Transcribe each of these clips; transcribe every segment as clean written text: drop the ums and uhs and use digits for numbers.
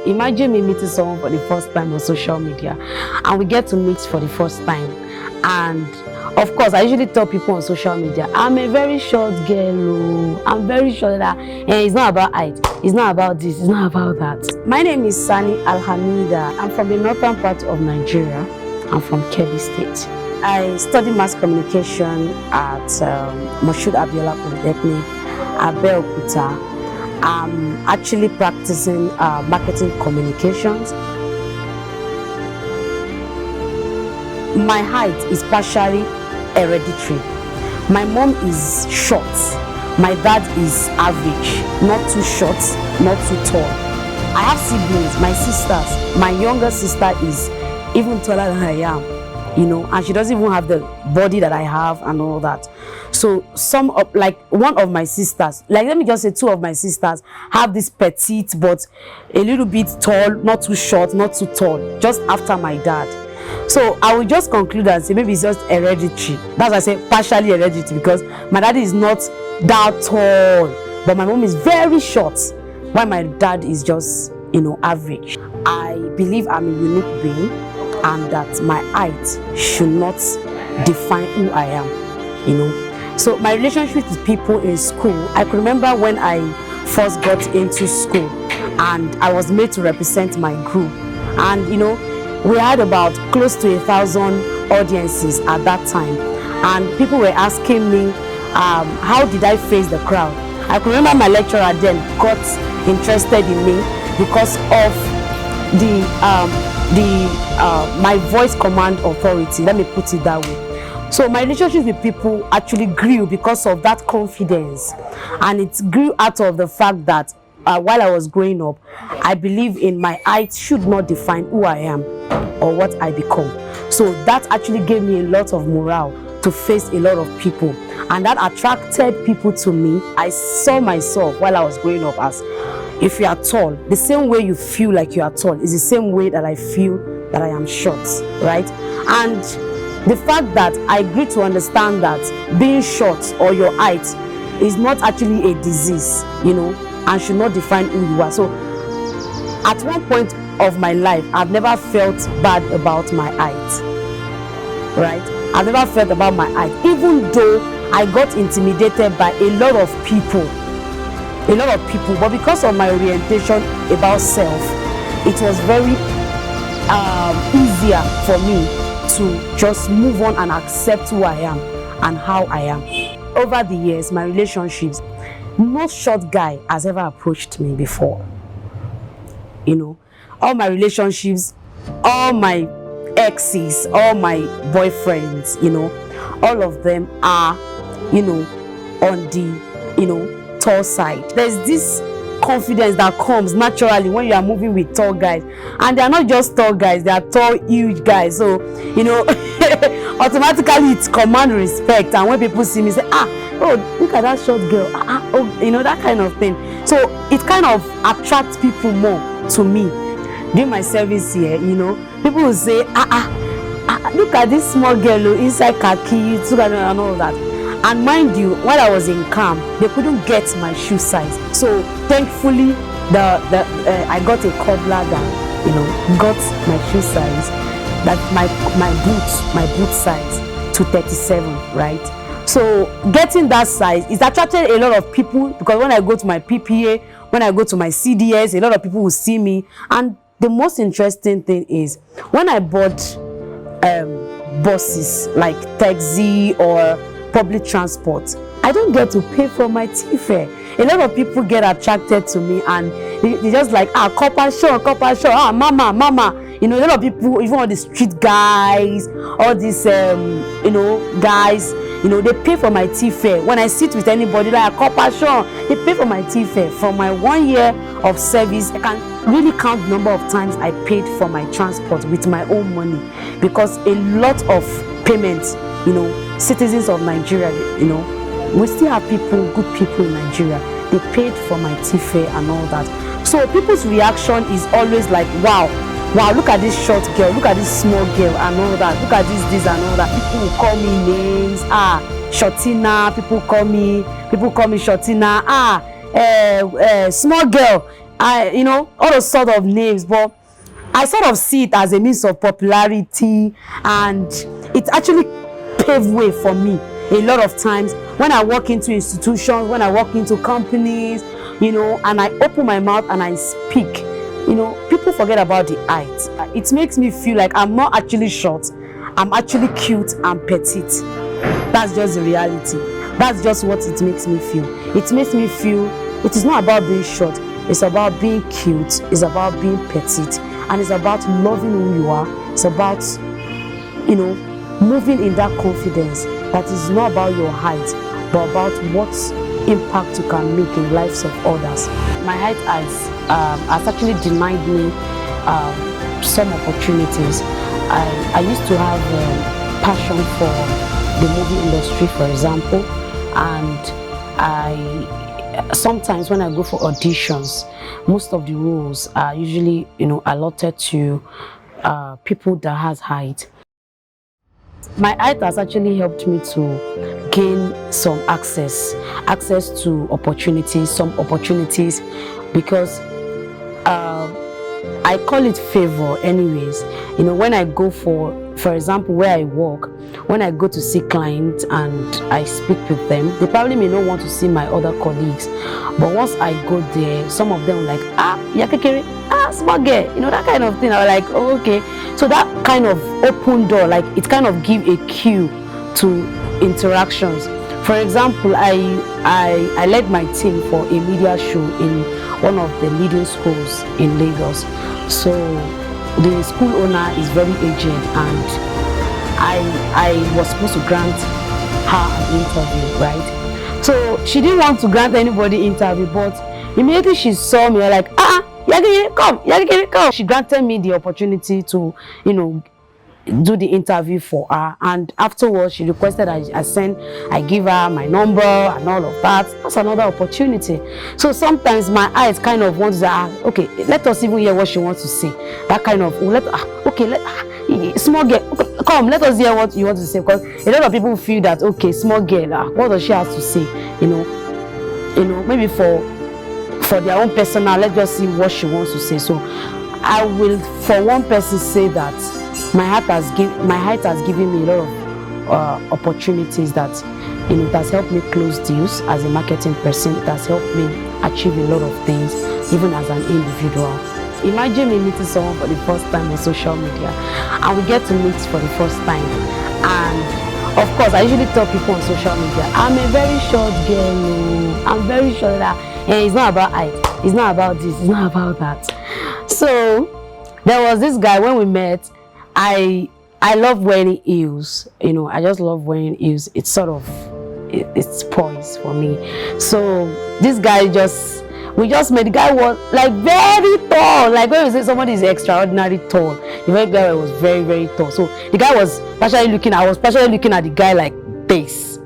imagine me meeting someone for the first time on social media, and we get to meet for the first time. And of course, I usually tell people on social media, I'm a very short girl. I'm very short that it's not about height, it's not about this, it's not about that. My name is Sanni Al-hamidat. I'm from the northern part of Nigeria. I'm from Kebbi State. I study mass communication at Moshood Abiola Polytechnic, Abeokuta. I'm actually practicing marketing communications. My height is partially hereditary. My mom is short. My dad is average, not too short, not too tall. I have siblings, my sisters. My younger sister is even taller than I am, you know, and she doesn't even have the body that I have and all that. So one of my sisters, like let me just say two of my sisters have this petite but a little bit tall, not too short, not too tall, just after my dad. So I will just conclude and say maybe it's just hereditary. That's why I say partially hereditary, because my daddy is not that tall, but my mom is very short, while my dad is just, you know, average. I believe I'm a unique being, and that my height should not define who I am, you know. So my relationship with people in school, I could remember when I first got into school and I was made to represent my group, and you know, we had about close to 1,000 audiences at that time, and people were asking me how did I face the crowd. I could remember my lecturer then got interested in me because of my voice command authority, let me put it that way. So my relationship with people actually grew because of that confidence, and it grew out of the fact that while I was growing up, I believe in my height should not define who I am or what I become. So that actually gave me a lot of morale to face a lot of people, and that attracted people to me. I saw myself while I was growing up as, if you are tall, the same way you feel like you are tall is the same way that I feel that I am short, right? And the fact that I grew to understand that being short or your height is not actually a disease, you know, and should not define who you are. So at one point of my life, I've never felt bad about my height, right? I've never felt about my height, even though I got intimidated by a lot of people, but because of my orientation about self, it was very easier for me to just move on and accept who I am and how I am. Over the years, my relationships, no short guy has ever approached me before. You know, all my relationships, all my exes, all my boyfriends, you know, all of them are, you know, on the, you know, tall side. There's this confidence that comes naturally when you are moving with tall guys, and they are not just tall guys, they are tall, huge guys. So, you know, automatically it commands respect, and when people see me, say, oh, look at that short girl, oh, you know, that kind of thing. So it kind of attracts people more to me. During my service here, you know, people will say, look at this small girl inside khaki, and all that. And mind you, while I was in camp, they couldn't get my shoe size. So thankfully, I got a cobbler that, you know, got my shoe size, that my boot size to 37, right? So getting that size is attracted a lot of people, because when I go to my PPA, when I go to my CDS, a lot of people will see me. And the most interesting thing is when I bought buses like taxi or public transport, I don't get to pay for my tea-fare. A lot of people get attracted to me, and they just like, copper show, mama. You know, a lot of people, even all the street guys, all these, you know, guys, you know, they pay for my tea-fare. When I sit with anybody like a copper show, they pay for my tea-fare. From my 1 year of service, I can really count the number of times I paid for my transport with my own money, because a lot of payments, you know, citizens of Nigeria, you know, we still have people, good people in Nigeria, they paid for my tea-fare and all that. So people's reaction is always like, wow, look at this short girl, look at this small girl and all that, look at this and all that. People will call me names, Shotina, people call me Shotina, small girl, all those sort of names, but I sort of see it as a means of popularity, and it actually paved way for me a lot of times when I walk into institutions, when I walk into companies, and I open my mouth and I speak. People forget about the height. It makes me feel like I'm not actually short, I'm actually cute and petite. That's just the reality. That's just what it makes me feel. It makes me feel it is not about being short, it's about being cute, it's about being petite, and it's about loving who you are. It's about, moving in that confidence that is not about your height, but about what impact you can make in the lives of others. My height has actually denied me some opportunities. I used to have passion for the movie industry, for example, and sometimes when I go for auditions, most of the roles are usually allotted to people that has height. My height has actually helped me to gain some access to opportunities, because I call it favor anyways. When I go for example, where I work, when I go to see clients and I speak with them, they probably may not want to see my other colleagues, but once I go there, some of them are like, yakekere, small girl, that kind of thing. I was like, oh, okay. So that kind of open door, like it kind of give a cue to interactions. For example, I led my team for a media show in one of the leading schools in Lagos. So the school owner is very aged, and I was supposed to grant her an interview, right? So she didn't want to grant anybody interview, but immediately she saw me, like, Yagiri, come. She granted me the opportunity to, do the interview for her, and afterwards she requested I give her my number and all of that. That's another opportunity. So sometimes my eyes kind of want to say, okay, let us even hear what she wants to say. That kind of small girl, come, let us hear what you want to say, because a lot of people feel that, okay, small girl, what does she have to say? Maybe for their own personal, let's just see what she wants to say. So I will, for one person, say that my height has given me a lot of opportunities that it has helped me close deals as a marketing person. It has helped me achieve a lot of things, even as an individual. Imagine me meeting someone for the first time on social media, and we get to meet for the first time. And of course, I usually tell people on social media, I'm a very short girl. I'm very short. That it's not about height. It's not about this. It's not about that. So there was this guy when we met. I love wearing heels. I just love wearing heels. It's sort of it's poised for me. So this guy we just met. The guy was like very tall. Like when we say somebody is extraordinarily tall, the guy was very, very tall. So the guy was partially looking. I was partially looking at the guy like this.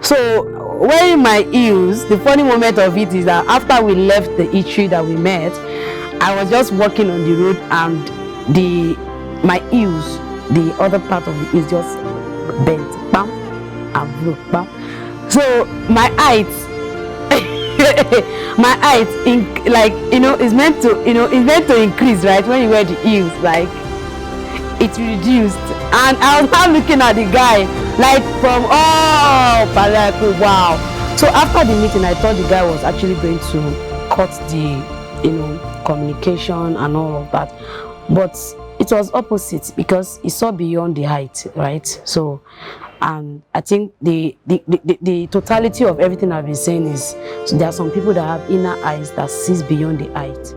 So wearing my heels, the funny moment of it is that after we left the eatery that we met, I was just walking on the road, and my heels, the other part of the heels just bent, bam, and broke, bam. So my height, is meant to increase, right? When you wear the heels, like it reduced, and I was now looking at the guy like from like wow. So after the meeting, I thought the guy was actually going to cut the communication and all of that, but it was opposite, because he saw beyond the height, right? So I think the totality of everything I've been saying is, so there are some people that have inner eyes that sees beyond the height.